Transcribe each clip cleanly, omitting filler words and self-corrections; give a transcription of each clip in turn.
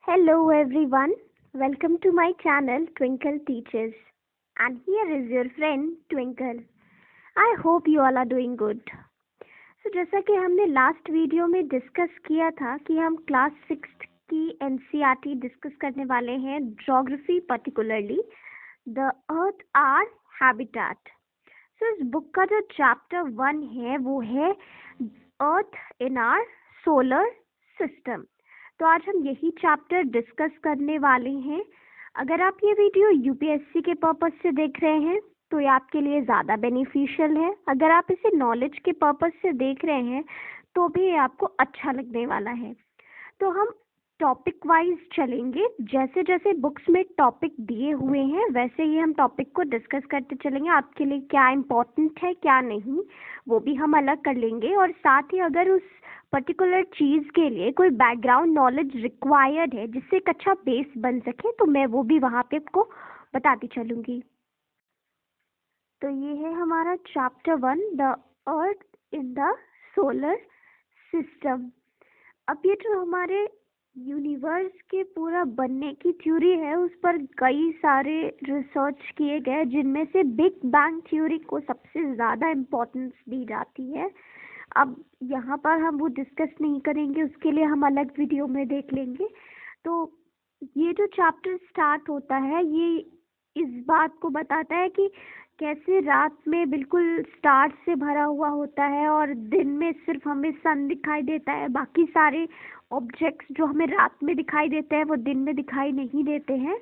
Hello everyone, welcome to my channel Twinkle Teaches, and here is your friend Twinkle. I hope you all are doing good. So जैसा कि हमने last video में discuss किया था कि हम class 6 की एनसीईआरटी डिस्कस करने वाले हैं, geography particularly the earth our habitat. So इस बुक का जो चैप्टर 1 है वो है earth in our solar system. तो आज हम यही चैप्टर डिस्कस करने वाले हैं. अगर आप ये वीडियो यूपीएससी के पर्पस से देख रहे हैं तो ये आपके लिए ज़्यादा बेनिफिशियल है. अगर आप इसे नॉलेज के पर्पस से देख रहे हैं तो भी ये आपको अच्छा लगने वाला है. तो हम टॉपिक वाइज चलेंगे. जैसे जैसे बुक्स में टॉपिक दिए हुए हैं वैसे ही हम टॉपिक को डिस्कस करते चलेंगे. आपके लिए क्या इम्पोर्टेंट है क्या नहीं वो भी हम अलग कर लेंगे. और साथ ही अगर उस पर्टिकुलर चीज़ के लिए कोई बैकग्राउंड नॉलेज रिक्वायर्ड है जिससे एक अच्छा बेस बन सके तो मैं वो भी वहाँ पे आपको बताती चलूँगी. तो ये है हमारा chapter 1 the earth in the solar system. अब ये जो हमारे यूनिवर्स के पूरा बनने की थ्योरी है उस पर कई सारे रिसर्च किए गए जिनमें से बिग बैंग थ्योरी को सबसे ज़्यादा इम्पोर्टेंस दी जाती है. अब यहाँ पर हम वो डिस्कस नहीं करेंगे, उसके लिए हम अलग वीडियो में देख लेंगे. तो ये जो चैप्टर स्टार्ट होता है ये इस बात को बताता है कि कैसे रात में बिल्कुल स्टार्स से भरा हुआ होता है और दिन में सिर्फ हमें सन दिखाई देता है. बाकी सारे ऑब्जेक्ट्स जो हमें रात में दिखाई देते हैं वो दिन में दिखाई नहीं देते हैं.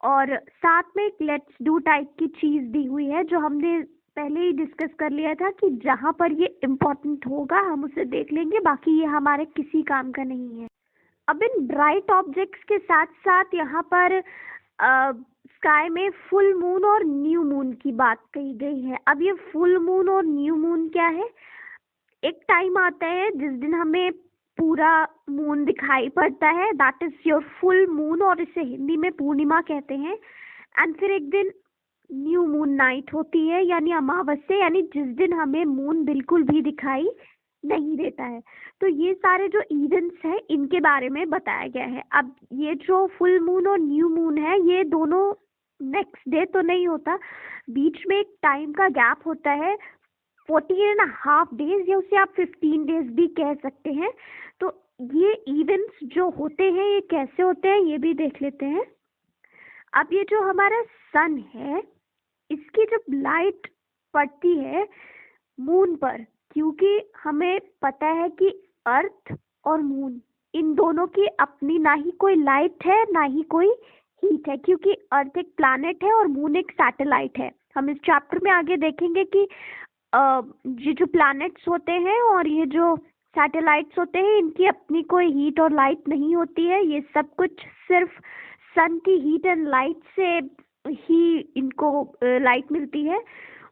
और साथ में एक लेट्स डू टाइप की चीज़ दी हुई है जो हमने पहले ही डिस्कस कर लिया था कि जहाँ पर ये इम्पोर्टेंट होगा हम उसे देख लेंगे, बाकी ये हमारे किसी काम का नहीं है. अब इन ब्राइट ऑब्जेक्ट्स के साथ साथ यहाँ पर स्काई में फुल मून और न्यू मून की बात कही गई है. अब ये फुल मून और न्यू मून क्या है? एक टाइम आता है जिस दिन हमें पूरा मून दिखाई पड़ता है, that is your full moon, और इसे हिंदी में पूर्णिमा कहते हैं. एंड फिर एक दिन न्यू मून नाइट होती है यानी अमावस्या, यानी जिस दिन हमें मून बिल्कुल भी दिखाई नहीं देता है. तो ये सारे जो इवेंट्स हैं इनके बारे में बताया गया है. अब ये जो फुल मून और न्यू मून है ये दोनों नेक्स्ट डे तो नहीं होता, बीच में एक टाइम का गैप होता है 14.5 डेज, या उसे आप 15 डेज भी कह सकते हैं. तो ये इवेंट्स जो होते हैं ये कैसे होते हैं ये भी देख लेते हैं. अब ये जो हमारा सन है इसकी जब लाइट पड़ती है मून पर, क्योंकि हमें पता है कि अर्थ और मून इन दोनों की अपनी ना ही कोई लाइट है ना ही कोई हीट है, क्योंकि अर्थ एक प्लैनेट है और मून एक सैटेलाइट है. हम इस चैप्टर में आगे देखेंगे कि ये जो प्लैनेट्स होते हैं और ये जो सैटेलाइट्स होते हैं इनकी अपनी कोई हीट और लाइट नहीं होती है. ये सब कुछ सिर्फ सन की हीट एंड लाइट से ही इनको लाइट मिलती है.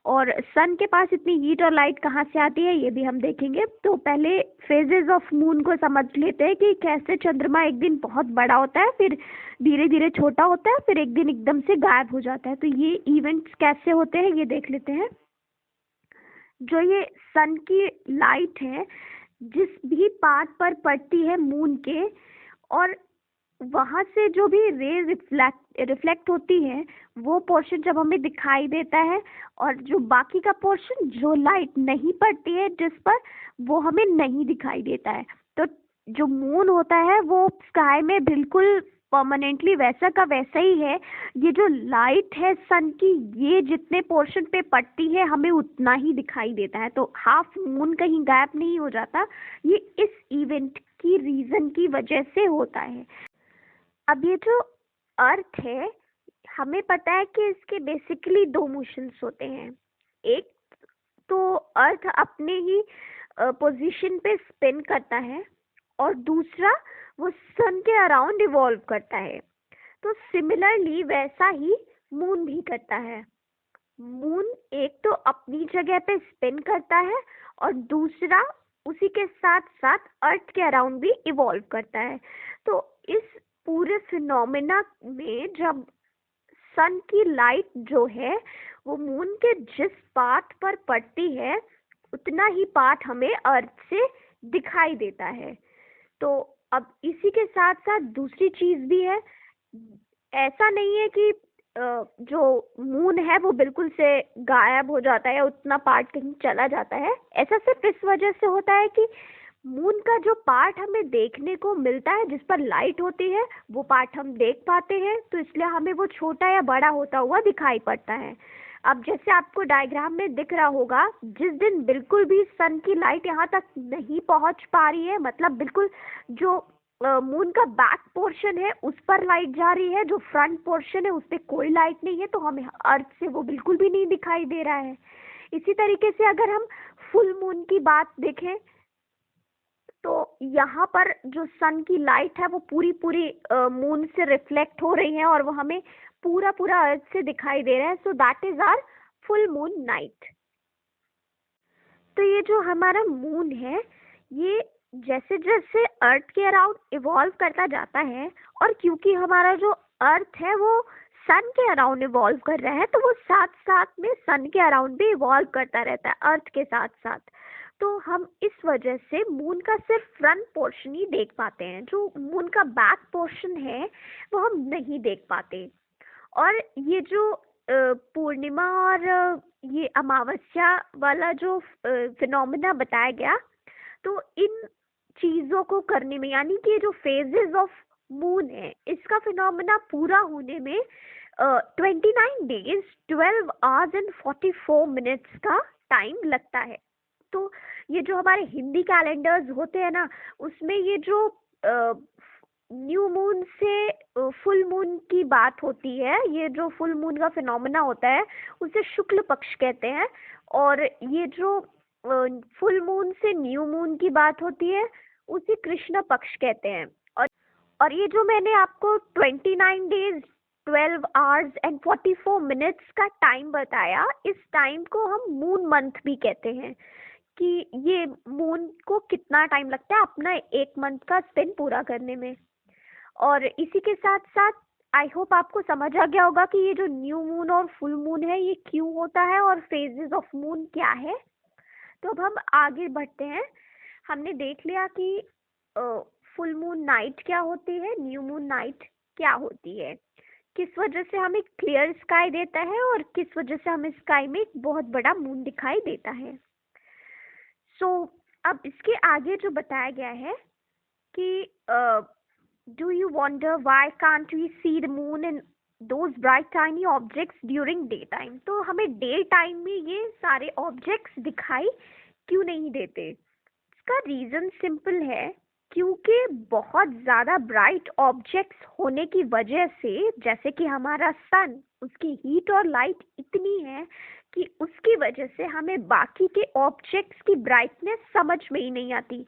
और सन के पास इतनी हीट और लाइट कहाँ से आती है ये भी हम देखेंगे. तो पहले फेजेस ऑफ मून को समझ लेते हैं कि कैसे चंद्रमा एक दिन बहुत बड़ा होता है, फिर धीरे धीरे छोटा होता है, फिर एक दिन एकदम से गायब हो जाता है. तो ये इवेंट्स कैसे होते हैं ये देख लेते हैं. जो ये सन की लाइट है जिस भी पार्ट पर पड़ती है मून के, और वहाँ से जो भी रे रिफ्लेक्ट होती है वो पोर्शन जब हमें दिखाई देता है, और जो बाकी का पोर्शन जो लाइट नहीं पड़ती है जिस पर वो हमें नहीं दिखाई देता है. तो जो मून होता है वो स्काई में बिल्कुल परमानेंटली वैसा का वैसा ही है. ये जो लाइट है सन की ये जितने पोर्शन पे पड़ती है हमें उतना ही दिखाई देता है. तो हाफ मून कहीं गायब नहीं हो जाता. ये इस इवेंट की रीजन की वजह से होता है. अब ये जो अर्थ है हमें पता है कि इसके बेसिकली दो मोशंस होते हैं. एक तो अर्थ अपने ही पोजीशन पे स्पिन करता है और दूसरा वो सन के अराउंड इवॉल्व करता है. तो सिमिलरली वैसा ही मून भी करता है. मून एक तो अपनी जगह पे स्पिन करता है और दूसरा उसी के साथ साथ अर्थ के अराउंड भी इवॉल्व करता है. तो इस पूरे फिनोमेना में जब सन की लाइट जो है वो मून के जिस पार्ट पर पड़ती है उतना ही पार्ट हमें अर्थ से दिखाई देता है. तो अब इसी के साथ साथ दूसरी चीज भी है, ऐसा नहीं है कि जो मून है वो बिल्कुल से गायब हो जाता है, उतना पार्ट कहीं चला जाता है। ऐसा सिर्फ इस वजह से होता है कि मून का जो पार्ट हमें देखने को मिलता है, जिस पर लाइट होती है, वो पार्ट हम देख पाते हैं, तो इसलिए हमें वो छोटा या बड़ा होता हुआ दिखाई पड़ता है। अब जैसे आपको डायग्राम में दिख रहा होगा, जिस दिन बिल्कुल भी सन की लाइट यहाँ तक नहीं पहुंच पा रही है, मतलब बिल्कुल जो मून का बैक पोर्शन है उस पर लाइट जा रही है, जो फ्रंट पोर्शन है उस पर कोई लाइट नहीं है, तो हमें अर्थ से वो बिल्कुल भी नहीं दिखाई दे रहा है। इसी तरीके से अगर हम फुल मून की बात देखें, तो यहाँ पर जो सन की लाइट है वो पूरी पूरी मून से रिफ्लेक्ट हो रही है और वो हमें पूरा पूरा अर्थ से दिखाई दे रहा है। So that is our full moon night. तो ये जो हमारा मून है, ये जैसे जैसे अर्थ के अराउंड इवॉल्व करता जाता है, और क्योंकि हमारा जो अर्थ है वो सन के अराउंड इवॉल्व कर रहा है, तो वो साथ साथ में सन के अराउंड भी इवॉल्व करता रहता है अर्थ के साथ साथ। तो हम इस वजह से मून का सिर्फ फ्रंट पोर्शन ही देख पाते हैं, जो मून का बैक पोर्शन है वो हम नहीं देख पाते। और ये जो पूर्णिमा और ये अमावस्या वाला जो फिनोमेना बताया गया, तो इन चीजों को करने में, यानी कि जो फेजेस ऑफ मून है, इसका फिनोमेना पूरा होने में 29 डेज 12 आवर्स एंड 44 मिनट्स का टाइम लगता है। तो ये जो हमारे हिंदी कैलेंडर्स होते हैं ना, उसमें ये जो न्यू मून से फुल मून की बात होती है, ये जो फुल मून का फिनोमेना होता है उसे शुक्ल पक्ष कहते हैं, और ये जो फुल मून से न्यू मून की बात होती है उसे कृष्ण पक्ष कहते हैं। और ये जो मैंने आपको 29 डेज 12 आवर्स एंड 44 मिनट्स का टाइम बताया, इस टाइम को हम मून मंथ भी कहते हैं, कि ये मून को कितना टाइम लगता है अपना एक मंथ का स्पिन पूरा करने में। और इसी के साथ साथ आई होप आपको समझ आ गया होगा कि ये जो न्यू मून और फुल मून है ये क्यों होता है और फेजेस ऑफ मून क्या है। तो अब हम आगे बढ़ते हैं। हमने देख लिया कि फुल मून नाइट क्या होती है, न्यू मून नाइट क्या होती है, किस वजह से हमें क्लियर स्काई देता है और किस वजह से हमें स्काई में एक बहुत बड़ा मून दिखाई देता है। सो अब इसके आगे जो बताया गया है कि do you wonder why can't we see the moon and those bright tiny objects during daytime? तो हमें डे टाइम में ये सारे ऑब्जेक्ट्स दिखाई क्यों नहीं देते? इसका रीजन सिंपल है, क्योंकि बहुत ज़्यादा ब्राइट ऑब्जेक्ट्स होने की वजह से, जैसे कि हमारा सन, उसकी हीट और लाइट इतनी है कि उसकी वजह से हमें बाकी के ऑब्जेक्ट्स की ब्राइटनेस समझ में ही नहीं आती।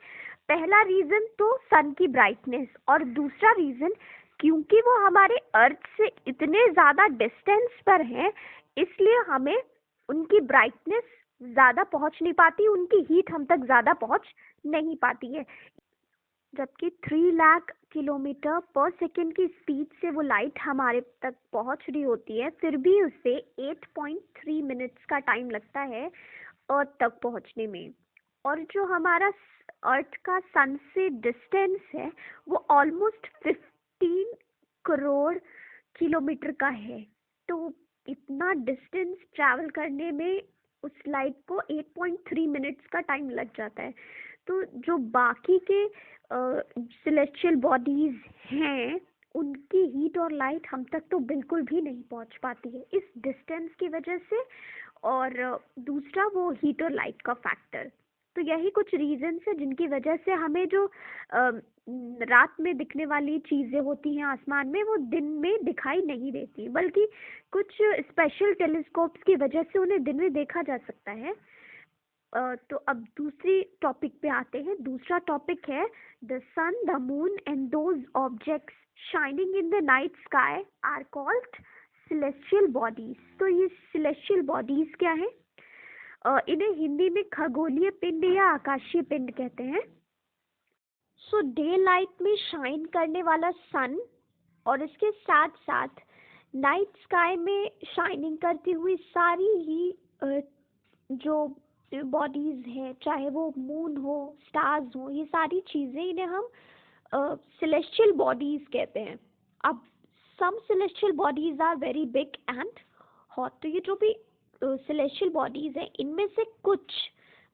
पहला रीज़न तो सन की ब्राइटनेस, और दूसरा रीज़न क्योंकि वो हमारे अर्थ से इतने ज़्यादा डिस्टेंस पर हैं, इसलिए हमें उनकी ब्राइटनेस ज़्यादा पहुंच नहीं पाती, उनकी हीट हम तक ज़्यादा पहुंच नहीं पाती है। जबकि 3 लाख किलोमीटर पर सेकेंड की स्पीड से वो लाइट हमारे तक पहुंच रही होती है, फिर भी उसे 8.3 मिनट्स का टाइम लगता है अर्थ तक पहुंचने में। और जो हमारा अर्थ का सन से डिस्टेंस है वो ऑलमोस्ट 15 करोड़ किलोमीटर का है। तो इतना डिस्टेंस ट्रैवल करने में उस लाइट को 8.3 मिनट्स का टाइम लग जाता है। तो जो बाकी के सेलेस्टियल बॉडीज हैं, उनकी हीट और लाइट हम तक तो बिल्कुल भी नहीं पहुंच पाती है इस डिस्टेंस की वजह से, और दूसरा वो हीट और लाइट का फैक्टर। तो यही कुछ रीजंस है जिनकी वजह से हमें जो रात में दिखने वाली चीज़ें होती हैं आसमान में, वो दिन में दिखाई नहीं देती, बल्कि कुछ स्पेशल टेलीस्कोप्स की वजह से उन्हें दिन में देखा जा सकता है। तो अब दूसरी टॉपिक पे आते हैं। दूसरा टॉपिक है the sun, the moon and those objects shining in the night sky are called celestial bodies. तो ये सेलेस्टियल बॉडीज क्या है? इन्हें हिंदी में खगोलीय पिंड या आकाशीय पिंड कहते हैं। सो डे लाइट में शाइन करने वाला सन और इसके साथ साथ नाइट स्काई में शाइनिंग करती हुई सारी ही जो बॉडीज हैं, चाहे वो मून हो, स्टार्स हो, ये सारी चीज़ें, इन्हें हम celestial bodies कहते हैं. अब some celestial bodies are very big and hot. तो ये जो भी celestial bodies हैं, इनमें से कुछ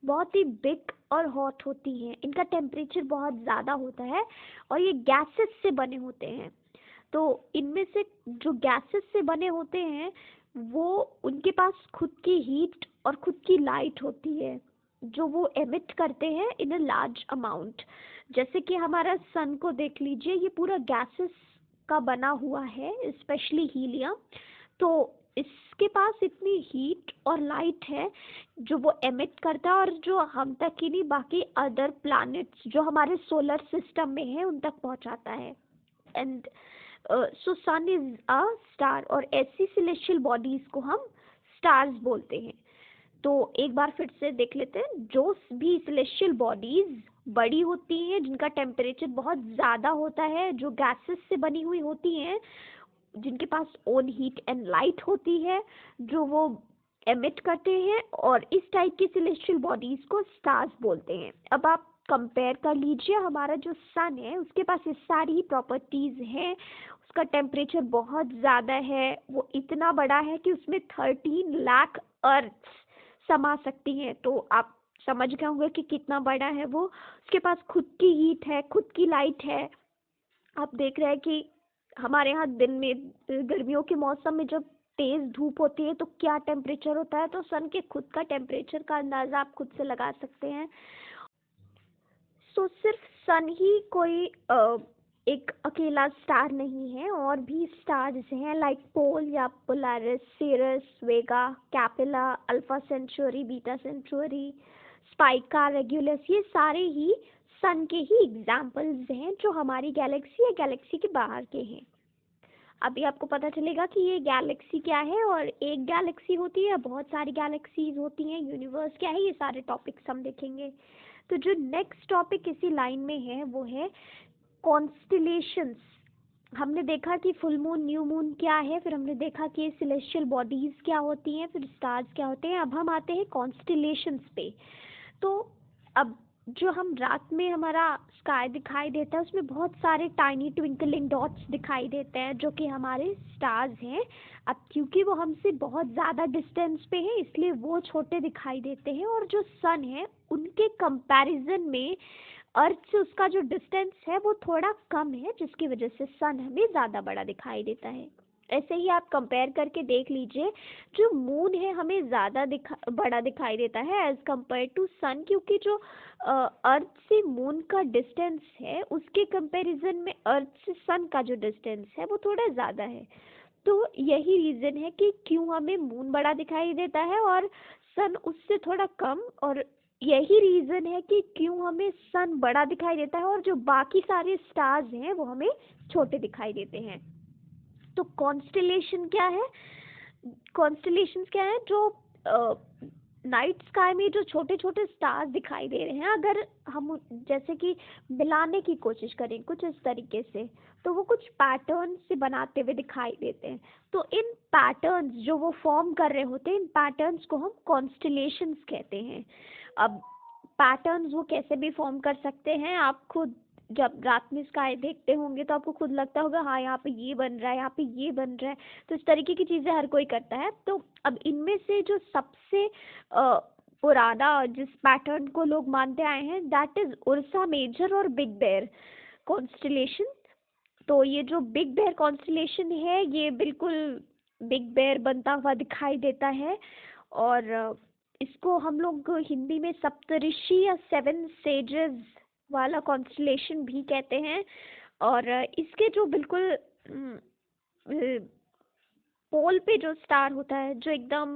बहुत ही बिग और हॉट होती हैं. इनका टेम्परेचर बहुत ज़्यादा होता है और ये गैसेस से बने होते हैं. तो इनमें से जो गैसेस से बने होते हैं वो उनके पास खुद की हीट और खुद की लाइट होती है जो वो एमिट करते हैं इन अ लार्ज अमाउंट. जैसे कि हमारा सन को देख लीजिए, ये पूरा गैसेस का बना हुआ है, स्पेशली हीलियम. तो इसके पास इतनी हीट और लाइट है जो वो एमिट करता है और जो हम तक ही नहीं बाकी अदर प्लैनेट्स जो हमारे सोलर सिस्टम में है उन तक पहुंचाता है. And so sun is a star और ऐसी सिलेस्टियल बॉडीज को हम स्टार्स बोलते हैं. तो एक बार फिर से देख लेते हैं. जो भी सिलेस्टियल बॉडीज बड़ी होती हैं, जिनका टेम्परेचर बहुत ज़्यादा होता है, जो गैसेस से बनी हुई होती हैं, जिनके पास ओन हीट एंड लाइट होती है जो वो एमिट करते हैं, और इस टाइप की सिलेस्टियल बॉडीज को स्टार्स बोलते हैं. अब आप कंपेयर कर लीजिए, हमारा जो सन है उसके पास ये सारी प्रॉपर्टीज हैं. उसका टेम्परेचर बहुत ज़्यादा है, वो इतना बड़ा है कि उसमें 13 लाख अर्थ समा सकती हैं. तो आप समझ गए होंगे कि कितना बड़ा है वो. उसके पास खुद की हीट है, खुद की लाइट है. आप देख रहे हैं कि हमारे यहाँ दिन में गर्मियों के मौसम में जब तेज धूप होती है तो क्या टेम्परेचर होता है. तो सन के खुद का टेम्परेचर का अंदाज़ा आप खुद से लगा सकते हैं. सो सिर्फ सन ही कोई एक अकेला स्टार नहीं है, और भी स्टार्स हैं लाइक पोल या Polaris, Sirius, Vega, Capella, alpha centauri, beta centauri, Spica, Regulus. ये सारे ही सन के ही एग्जाम्पल्स हैं जो हमारी गैलेक्सी या गैलेक्सी के बाहर के हैं. अभी आपको पता चलेगा कि ये गैलेक्सी क्या है और एक गैलेक्सी होती है, बहुत सारी गैलेक्सीज होती हैं, यूनिवर्स क्या है, ये सारे टॉपिक्स हम देखेंगे. तो जो नेक्स्ट टॉपिक इसी लाइन में है वो है कॉन्स्टिलेशंस. हमने देखा कि फुल मून, न्यू मून क्या है, फिर हमने देखा कि सिलेस्टियल बॉडीज क्या होती हैं, फिर स्टार्स क्या होते हैं. अब हम आते हैं कॉन्स्टिलेशंस पे. तो अब जो हम रात में हमारा स्काई दिखाई देता है उसमें बहुत सारे टाइनी ट्विंकलिंग डॉट्स दिखाई देते हैं जो कि हमारे स्टार्स हैं. अब क्योंकि वो हमसे बहुत ज़्यादा डिस्टेंस पे है इसलिए वो छोटे दिखाई देते हैं, और जो सन है उनके कंपैरिजन में अर्थ से उसका जो डिस्टेंस है वो थोड़ा कम है, जिसकी वजह से सन हमें ज़्यादा बड़ा दिखाई देता है. ऐसे ही आप कंपेयर करके देख लीजिए, जो मून है हमें ज़्यादा बड़ा दिखाई देता है एज़ कंपेयर टू सन, क्योंकि जो अर्थ से मून का डिस्टेंस है उसके कंपैरिजन में अर्थ से सन का जो डिस्टेंस है वो थोड़ा ज़्यादा है. तो यही रीज़न है कि क्यों हमें मून बड़ा दिखाई देता है और सन उससे थोड़ा कम, और यही रीज़न है कि क्यों हमें सन बड़ा दिखाई देता है और जो बाकी सारे स्टार्स हैं वो हमें छोटे दिखाई देते हैं. तो कॉन्स्टेलेशन क्या है? कॉन्स्टेलेशंस क्या है? जो नाइट स्काई में जो छोटे छोटे स्टार्स दिखाई दे रहे हैं, अगर हम जैसे कि मिलाने की कोशिश करें कुछ इस तरीके से, तो वो कुछ पैटर्न से बनाते हुए दिखाई देते हैं. तो इन पैटर्न्स जो वो फॉर्म कर रहे होते हैं, इन पैटर्न्स को हम कॉन्स्टेलेशंस कहते हैं. अब पैटर्न्स वो कैसे भी फॉर्म कर सकते हैं. आप खुद जब रात में स्काई देखते होंगे तो आपको खुद लगता होगा हाँ यहाँ पे ये बन रहा है, यहाँ पे ये बन रहा है. तो इस तरीके की चीज़ें हर कोई करता है. तो अब इनमें से जो सबसे पुराना जिस पैटर्न को लोग मानते आए हैं दैट इज उर्सा मेजर और बिग बेयर कॉन्स्टेलेशन. तो ये जो बिग बेयर कॉन्स्टेलेशन है ये बिल्कुल बिग बेयर बनता हुआ दिखाई देता है, और इसको हम लोग हिंदी में सप्तऋषि या 7 सेजेस वाला कॉन्स्टेलेशन भी कहते हैं. और इसके जो बिल्कुल पोल पे जो स्टार होता है, जो एकदम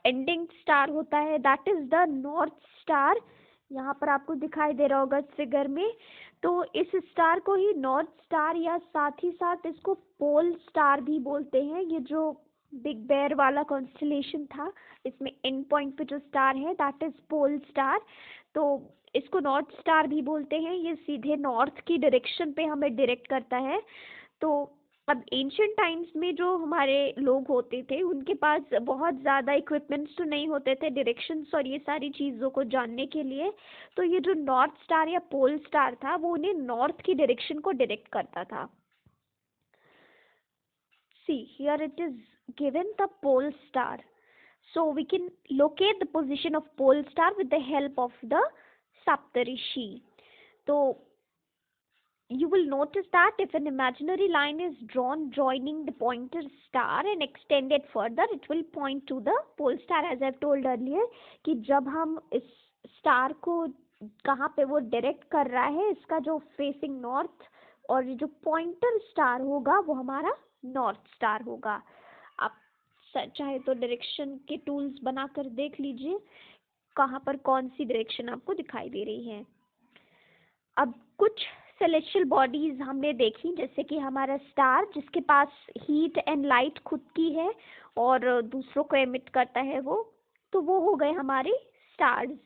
एंडिंग स्टार होता है, that is the north star. यहाँ पर आपको दिखाई दे रहा होगा इस फिगर में. तो इस स्टार को ही नॉर्थ स्टार या साथ ही साथ इसको पोल स्टार भी बोलते हैं. ये जो बिग बेयर वाला कॉन्स्टेलेशन था इसमें एंड पॉइंट पे जो स्टार है दैट इज पोल स्टार. तो इसको नॉर्थ स्टार भी बोलते हैं. ये सीधे नॉर्थ की डायरेक्शन पे हमें डायरेक्ट करता है. तो अब एंशियंट टाइम्स में जो हमारे लोग होते थे उनके पास बहुत ज़्यादा इक्विपमेंट्स तो नहीं होते थे डायरेक्शंस और ये सारी चीज़ों को जानने के लिए, तो ये जो नॉर्थ स्टार या पोल स्टार था वो उन्हें नॉर्थ की डायरेक्शन को डायरेक्ट करता था. See, here it is given the pole star. So we can locate the position of pole star with the help of the Saptarishi. So you will notice that if an imaginary line is drawn joining the pointer star and extended further, it will point to the pole star. As I've told earlier कि जब हम इस star को कहाँ पे वो direct कर रहा है, इसका जो फेसिंग नॉर्थ और जो पॉइंटर स्टार होगा वो हमारा नॉर्थ स्टार होगा. आप चाहे तो डायरेक्शन के टूल्स बनाकर देख लीजिए कहाँ पर कौन सी डायरेक्शन आपको दिखाई दे रही है. अब कुछ सेलेस्टियल बॉडीज हमने देखी, जैसे कि हमारा स्टार जिसके पास हीट एंड लाइट खुद की है और दूसरों को एमिट करता है तो वो हो गए हमारे स्टार्स.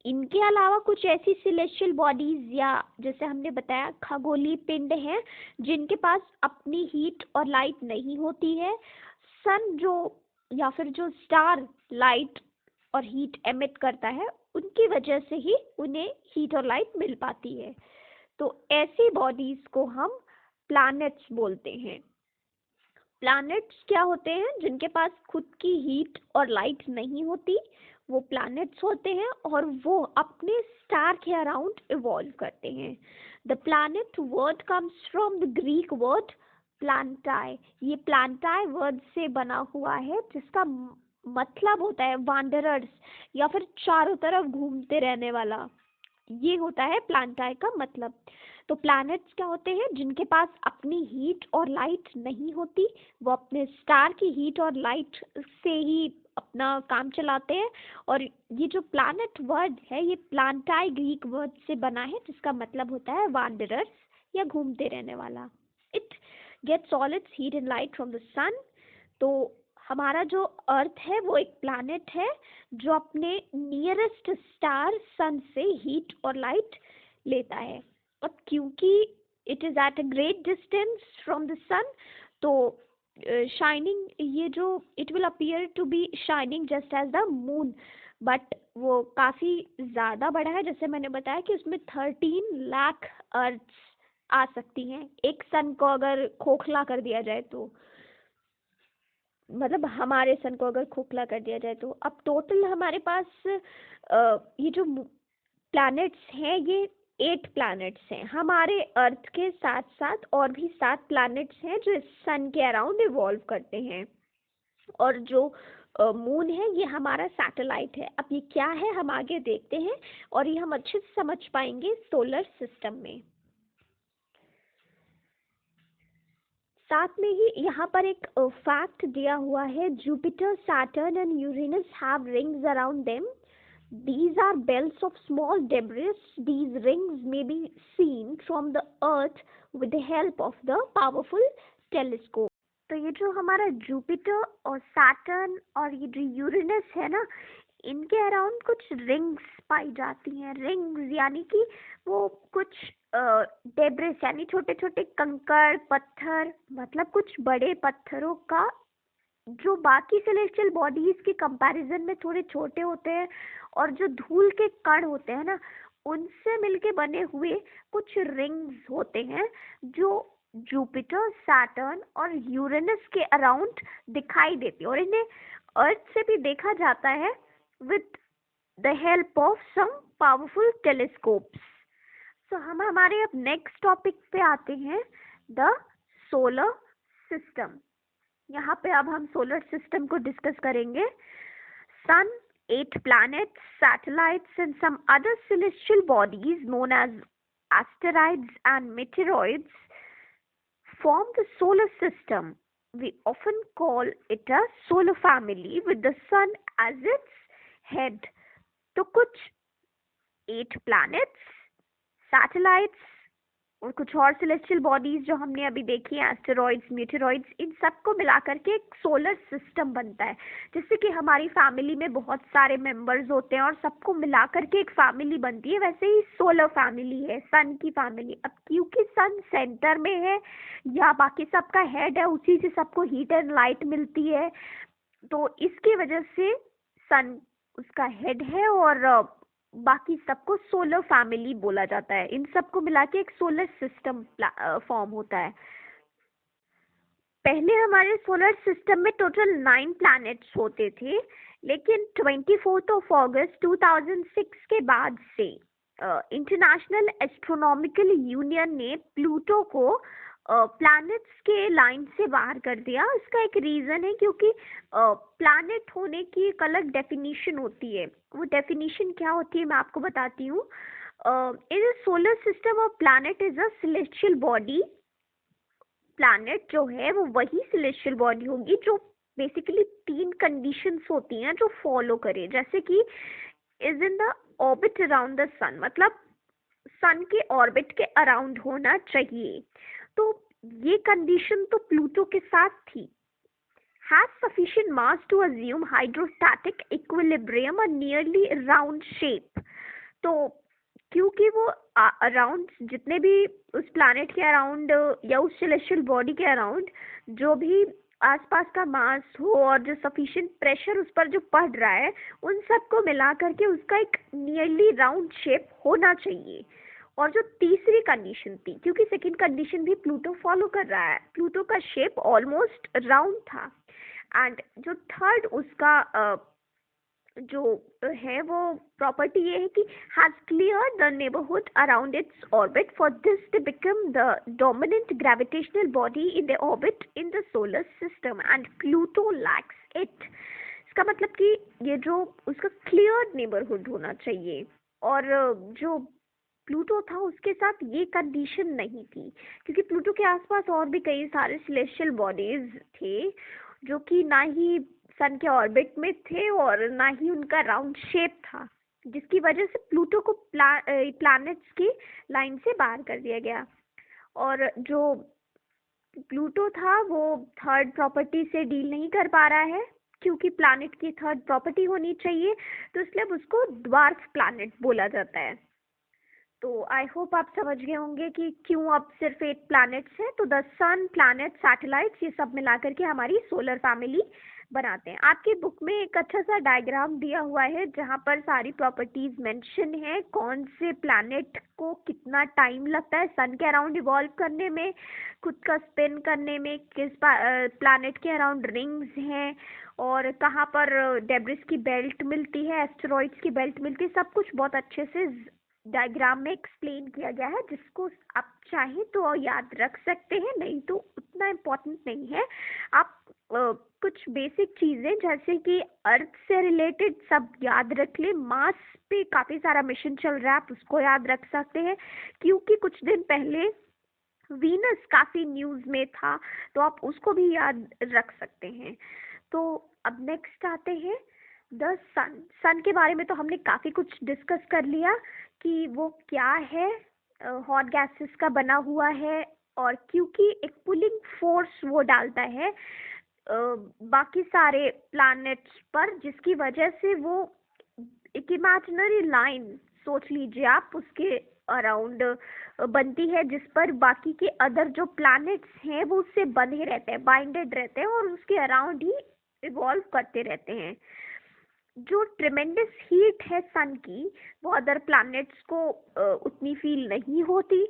इनके अलावा कुछ ऐसी सेलेस्टियल बॉडीज या जैसे हमने बताया खगोलीय पिंड हैं जिनके पास अपनी हीट और लाइट नहीं होती है. सन जो या फिर जो स्टार लाइट और हीट एमिट करता है उनकी वजह से ही उन्हें हीट और लाइट मिल पाती है. तो ऐसी बॉडीज को हम प्लैनेट्स बोलते हैं. प्लैनेट्स क्या होते हैं? जिनके पास खुद की हीट और लाइट नहीं होती वो प्लैनेट्स होते हैं और वो अपने स्टार के अराउंड इवॉल्व करते हैं. The planet word comes from the Greek word प्लांटाई. ये प्लांटाई वर्ड से बना हुआ है जिसका मतलब होता है वांडरर्स या फिर चारों तरफ घूमते रहने वाला. ये होता है प्लांटाई का मतलब. तो प्लैनेट्स क्या होते हैं? जिनके पास अपनी हीट और लाइट नहीं होती, वो अपने स्टार की हीट और लाइट से ही अपना काम चलाते हैं. और ये जो प्लैनेट वर्ड है ये प्लांटाई ग्रीक वर्ड से बना है जिसका मतलब होता है वांडरर्स या घूमते रहने वाला. It gets all its heat and light from the sun. तो हमारा जो अर्थ है वो एक प्लैनेट है जो अपने नियरेस्ट स्टार सन से हीट और लाइट लेता है. अब क्योंकि it is at a great distance from the sun तो शाइनिंग ये जो it will appear to be shining just as the moon, but वो काफ़ी ज़्यादा बड़ा है. जैसे मैंने बताया कि उसमें 13 लाख अर्थ्स आ सकती हैं एक सन को अगर खोखला कर दिया जाए तो, मतलब हमारे सन को अगर खोखला कर दिया जाए तो. अब टोटल हमारे पास ये जो प्लैनेट्स हैं ये 8 प्लैनेट्स हैं. हमारे अर्थ के साथ साथ और भी 7 प्लैनेट्स हैं जो इस सन के अराउंड इवॉल्व करते हैं. और जो मून है ये हमारा सैटेलाइट है. अब ये क्या है हम आगे देखते हैं और ये हम अच्छे से समझ पाएंगे सोलर सिस्टम में. साथ में ही यहाँ पर एक फैक्ट दिया हुआ है. Jupiter, Saturn and Uranus have rings around them. These are belts of small debris. These rings may be seen from the earth with the help of the powerful telescope. तो ये जो हमारा जुपिटर और Saturn और ये जो Uranus है ना, इनके अराउंड कुछ रिंग्स पाई जाती हैं. रिंग्स यानी कि वो कुछ डेब्रिस यानी छोटे छोटे कंकड़ पत्थर, मतलब कुछ बड़े पत्थरों का जो बाकी सेलेस्टियल बॉडीज के कंपैरिजन में थोड़े छोटे होते हैं और जो धूल के कण होते हैं ना उनसे मिलके बने हुए कुछ रिंग्स होते हैं जो जुपिटर, सैटर्न और यूरेनस के अराउंड दिखाई देती है. और इन्हें अर्थ से भी देखा जाता है with the help of some powerful telescopes. So हम हमारे अब नेक्स्ट टॉपिक पे आते हैं, द सोलर सिस्टम. यहाँ पे अब हम सोलर सिस्टम को डिस्कस करेंगे. सन, 8 planets, satellites and some other celestial bodies known as asteroids and meteoroids form the solar system. We often call it a solar family with the sun as its head. तो कुछ 8 planets, satellites और कुछ और celestial bodies जो हमने अभी देखी हैं, एस्टेरॉइड्स, मीटेरॉइड्स, इन सबको मिलाकर के एक सोलर सिस्टम बनता है। जैसे कि हमारी फैमिली में बहुत सारे मेंबर्स होते हैं और सबको मिलाकर के एक फैमिली बनती है, वैसे ही सोलर फैमिली है, सन की फैमिली। अब क्योंकि सन सेंटर में है या बाकी सबका हेड है, उसी से सबको हीट एंड लाइट मिलती है, तो इसकी वजह से सन उसका हेड है और बाकी सबको सोलर फैमिली बोला जाता है। इन सबको मिला के एक सोलर सिस्टम फॉर्म होता है। पहले हमारे सोलर सिस्टम में टोटल 9 प्लैनेट्स होते थे, लेकिन 24 अगस्त 2006 के बाद से इंटरनेशनल एस्ट्रोनॉमिकल यूनियन ने प्लूटो को प्लैनेट्स के लाइन से बाहर कर दिया। इसका एक रीज़न है क्योंकि प्लैनेट होने की एक अलग डेफिनेशन होती है। वो डेफिनेशन क्या होती है मैं आपको बताती हूँ। In solar system of planet is a celestial body. Planet जो है वो वही सेलेस्टियल बॉडी होगी जो बेसिकली 3 कंडीशंस होती हैं जो फॉलो करे, जैसे कि is in the orbit around the sun, मतलब सन के ऑर्बिट के अराउंड होना चाहिए। तो ये कंडीशन तो प्लूटो के साथ थी। Has sufficient mass to assume hydrostatic equilibrium और नियरली राउंड शेप। तो क्योंकि वो अराउंड जितने भी उस प्लैनेट के अराउंड या उस सेलेस्टियल बॉडी के अराउंड जो भी आसपास का मास हो और जो सफिशिएंट प्रेशर उस पर जो पड़ रहा है, उन सबको मिला करके उसका एक नियरली राउंड शेप होना चाहिए। और जो तीसरी कंडीशन थी, क्योंकि सेकंड कंडीशन भी प्लूटो फॉलो कर रहा है, प्लूटो का शेप ऑलमोस्ट राउंड था। एंड जो थर्ड उसका जो है वो प्रॉपर्टी ये है कि has clear the neighbourhood around its orbit for this to become the dominant gravitational body in the orbit in the solar system and Pluto lacks it. इसका मतलब कि ये जो उसका क्लियर नेबरहुड होना चाहिए, और जो प्लूटो था उसके साथ ये कंडीशन नहीं थी, क्योंकि प्लूटो के आसपास और भी कई सारे सेलेस्टियल बॉडीज थे जो कि ना ही सन के ऑर्बिट में थे और ना ही उनका राउंड शेप था, जिसकी वजह से प्लूटो को प्लैनेट्स की लाइन से बाहर कर दिया गया। और जो प्लूटो था वो थर्ड प्रॉपर्टी से डील नहीं कर पा रहा है, क्योंकि प्लैनेट की थर्ड प्रॉपर्टी होनी चाहिए, तो इसलिए अब उसको ड्वार्फ प्लैनेट बोला जाता है। तो आई होप आप समझ गए होंगे कि क्यों अब सिर्फ 8 प्लैनेट्स हैं। तो द सन, प्लैनेट, सैटेलाइट्स, ये सब मिला करके हमारी सोलर फैमिली बनाते हैं। आपकी बुक में एक अच्छा सा डायग्राम दिया हुआ है जहाँ पर सारी प्रॉपर्टीज मेंशन है, कौन से प्लैनेट को कितना टाइम लगता है सन के अराउंड इवॉल्व करने में, खुद का स्पिन करने में, किस प्लैनेट के अराउंड रिंग्स हैं, और कहाँ पर डेब्रिस की बेल्ट मिलती है, एस्टेरॉइड्स की बेल्ट मिलती है। सब कुछ बहुत अच्छे से डायग्राम में एक्सप्लेन किया गया है, जिसको आप चाहें तो याद रख सकते हैं, नहीं तो उतना इम्पोर्टेंट नहीं है। आप कुछ बेसिक चीज़ें जैसे कि अर्थ से रिलेटेड सब याद रख लें। मार्स पे काफ़ी सारा मिशन चल रहा है, आप उसको याद रख सकते हैं, क्योंकि कुछ दिन पहले वीनस काफ़ी न्यूज़ में था, तो आप उसको भी याद रख सकते हैं। तो अब नेक्स्ट आते हैं द सन। सन के बारे में तो हमने काफ़ी कुछ डिस्कस कर लिया कि वो क्या है, हॉट गैसेस का बना हुआ है, और क्योंकि एक पुलिंग फोर्स वो डालता है बाकी सारे प्लैनेट्स पर, जिसकी वजह से वो एक इमेजिनरी लाइन सोच लीजिए आप उसके अराउंड बनती है, जिस पर बाकी के अदर जो प्लैनेट्स हैं वो उससे बंधे रहते हैं, बाइंडेड रहते हैं और उसके अराउंड ही इवॉल्व करते रहते हैं। जो ट्रेमेंडस हीट है सन की, वो अदर प्लैनेट्स को उतनी फील नहीं होती।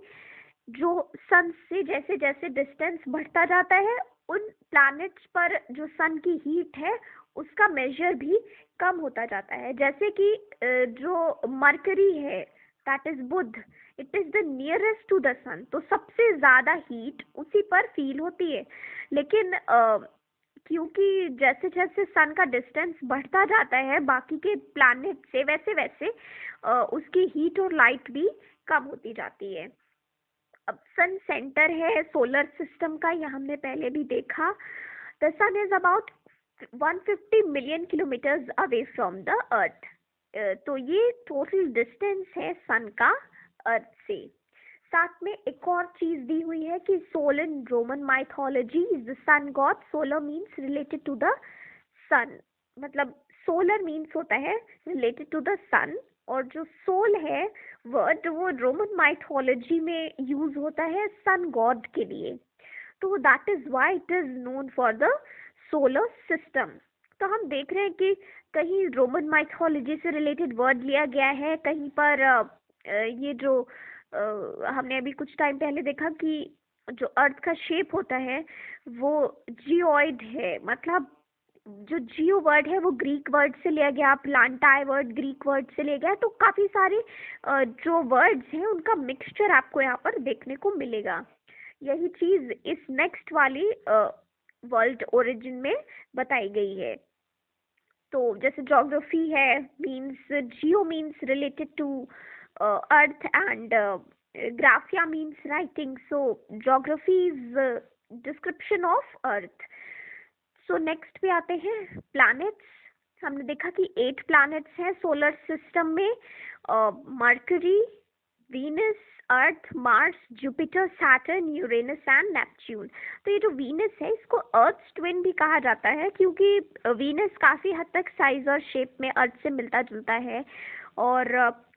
जो सन से जैसे जैसे डिस्टेंस बढ़ता जाता है, उन प्लैनेट्स पर जो सन की हीट है उसका मेजर भी कम होता जाता है। जैसे कि जो मरकरी है, दैट इज बुध, it is the nearest to the sun, तो सबसे ज्यादा हीट उसी पर फील होती है। लेकिन क्योंकि जैसे जैसे सन का डिस्टेंस बढ़ता जाता है बाकी के प्लैनेट से, वैसे वैसे उसकी हीट और लाइट भी कम होती जाती है। अब सन सेंटर है सोलर सिस्टम का, यह हमने पहले भी देखा। The sun is about 150 million kilometres away from the earth. तो ये टोटल डिस्टेंस है सन का अर्थ से। साथ में एक और चीज दी हुई है कि sol in Roman mythology is the sun god. Solar means related to the sun, मतलब सोलर मीन्स होता है रिलेटेड टू द सन, और जो सोल है वर्ड वो रोमन माइथोलॉजी में यूज होता है सन गॉड के लिए. तो that is why it is known for the solar system. तो हम देख रहे हैं कि कहीं रोमन माइथोलॉजी से रिलेटेड वर्ड लिया गया है, कहीं पर ये जो हमने अभी कुछ टाइम पहले देखा कि जो अर्थ का शेप होता है वो जियोइड है, मतलब जो जियो वर्ड है वो ग्रीक वर्ड से लिया गया, प्लांटाई वर्ड ग्रीक वर्ड से लिया गया. तो काफी सारे जो वर्ड्स हैं उनका मिक्सचर आपको यहाँ पर देखने को मिलेगा. यही चीज इस नेक्स्ट वाली वर्ल्ड ओरिजिन में बताई गई है. तो जैसे ज्योग्राफी है means geo means related to earth and graphia means writing. So geography is description of earth. So next पे आते हैं प्लैनेट्स. हमने देखा कि 8 प्लैनेट्स हैं सोलर सिस्टम में. Mercury, Venus, earth, Mars, Jupiter, Saturn, Uranus and Neptune. तो ये जो वीनस है इसको अर्थ ट्विन भी कहा जाता है क्योंकि वीनस काफी हद तक साइज और शेप में अर्थ से मिलता जुलता है. और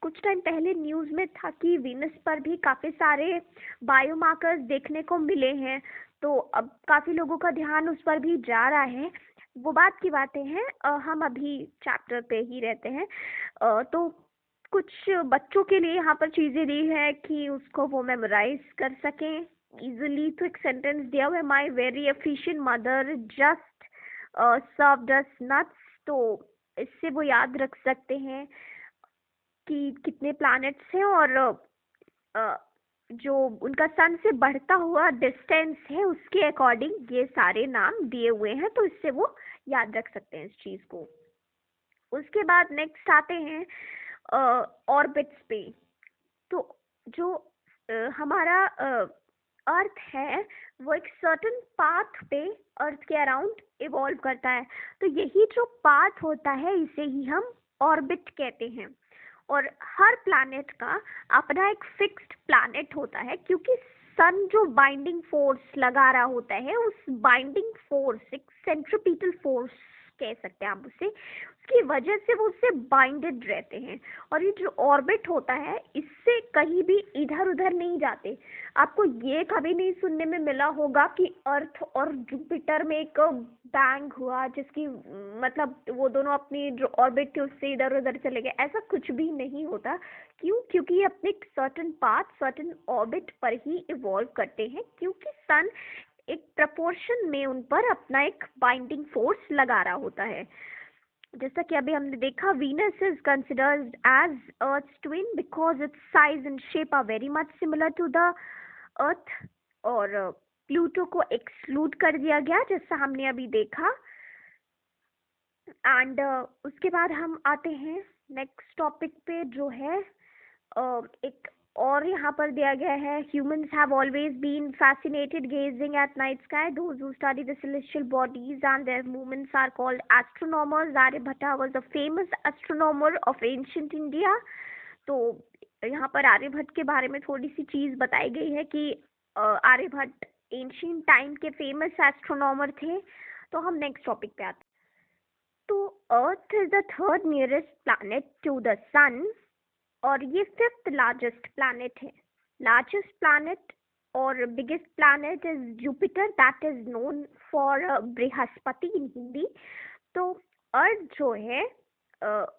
कुछ टाइम पहले न्यूज में था कि वीनस पर भी काफी सारे बायोमार्कर्स देखने को मिले हैं. तो अब काफी लोगों का ध्यान उस पर भी जा रहा है. वो बात की बातें हैं, हम अभी चैप्टर पे ही रहते हैं. तो कुछ बच्चों के लिए यहाँ पर चीजें दी है कि उसको वो मेमोराइज कर सकें इजिली. तो एक सेंटेंस दिया हुआ है, my very efficient mother just served us nuts. तो इससे वो याद रख सकते हैं कि कितने प्लैनेट्स हैं और जो उनका सन से बढ़ता हुआ डिस्टेंस है उसके अकॉर्डिंग ये सारे नाम दिए हुए हैं. तो इससे वो याद रख सकते हैं इस चीज को. उसके बाद नेक्स्ट आते हैं ऑर्बिट्स पे. तो जो हमारा अर्थ है वो एक सर्टेन पाथ पे अर्थ के अराउंड इवॉल्व करता है. तो यही जो पाथ होता है इसे ही हम ऑर्बिट कहते हैं. और हर प्लैनेट का अपना एक फिक्स्ड प्लैनेट होता है क्योंकि सन जो बाइंडिंग फोर्स लगा रहा होता है उस बाइंडिंग फोर्स, एक सेंट्रीपिटल फोर्स कह सकते हैं आप उसे, उसकी वजह से वो उससे बाइंडेड रहते हैं. और ये जो ऑर्बिट होता है इससे कहीं भी इधर उधर नहीं जाते. आपको ये कभी नहीं सुनने में मिला होगा कि अर्थ और जुपिटर में एक बैंग हुआ जिसकी मतलब वो दोनों अपनी जो ऑर्बिट थी उससे इधर उधर चले गए. ऐसा कुछ भी नहीं होता. क्यों? क्योंकि ये अपने सर्टेन पाथ, सर्टेन ऑर्बिट पर ही इवॉल्व करते हैं क्योंकि सन एक प्रपोर्शन में उन पर अपना एक बाइंडिंग फोर्स लगा रहा होता है. जैसा कि अभी हमने देखा Venus is considered as earth twin because its size and shape are very much similar to the earth. और प्लूटो को एक्सक्लूड कर दिया गया जैसा हमने अभी देखा. एंड उसके बाद हम आते हैं नेक्स्ट टॉपिक पे जो है एक और यहाँ पर दिया गया है, humans have always been fascinated gazing at night sky. Those who study the celestial bodies and their movements are called astronomers. Aryabhata was the famous astronomer of ancient India. तो यहाँ पर आर्यभट्ट के बारे में थोड़ी सी चीज बताई गई है कि आर्यभट्ट एंशिएंट टाइम के फेमस एस्ट्रोनॉमर थे. तो हम नेक्स्ट टॉपिक पे आते हैं. तो earth is the third nearest planet to the sun और ये 5th लार्जेस्ट प्लैनेट है. लार्जेस्ट प्लैनेट और biggest planet is Jupiter that is known for बृहस्पति इन हिंदी. तो अर्थ जो है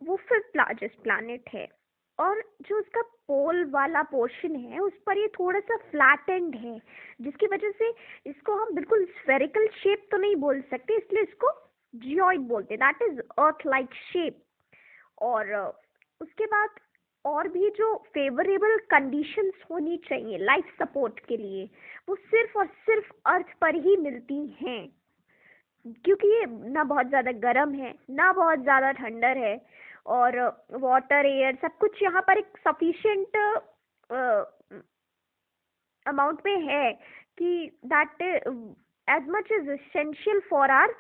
वो 5th लार्जेस्ट प्लैनेट है और जो उसका पोल वाला पोर्शन है उस पर ये थोड़ा सा फ्लैटेंड है जिसकी वजह से इसको हम बिल्कुल स्फेरिकल शेप तो नहीं बोल सकते, इसलिए इसको जियोइड बोलते हैं. That is earth like shape. और उसके बाद और भी जो फेवरेबल कंडीशंस होनी चाहिए लाइफ सपोर्ट के लिए वो सिर्फ और सिर्फ अर्थ पर ही मिलती हैं क्योंकि ये ना बहुत ज़्यादा गर्म है ना बहुत ज़्यादा ठंडर है और वाटर एयर सब कुछ यहाँ पर एक सफिशिएंट अमाउंट में है कि that as much is essential for our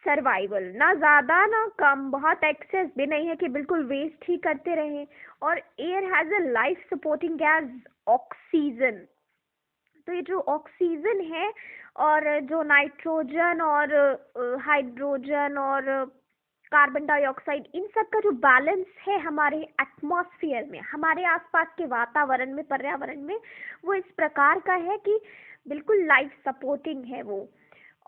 survival. ना ज़्यादा ना कम, बहुत एक्सेस भी नहीं है कि बिल्कुल वेस्ट ही करते रहें. और air has a life supporting gas oxygen. तो ये जो ऑक्सीजन है और जो नाइट्रोजन और हाइड्रोजन और कार्बन डाइऑक्साइड, इन सब का जो बैलेंस है हमारे एटमॉस्फेयर में, हमारे आसपास के वातावरण में, पर्यावरण में, वो इस प्रकार का है कि बिल्कुल लाइफ सपोर्टिंग है वो।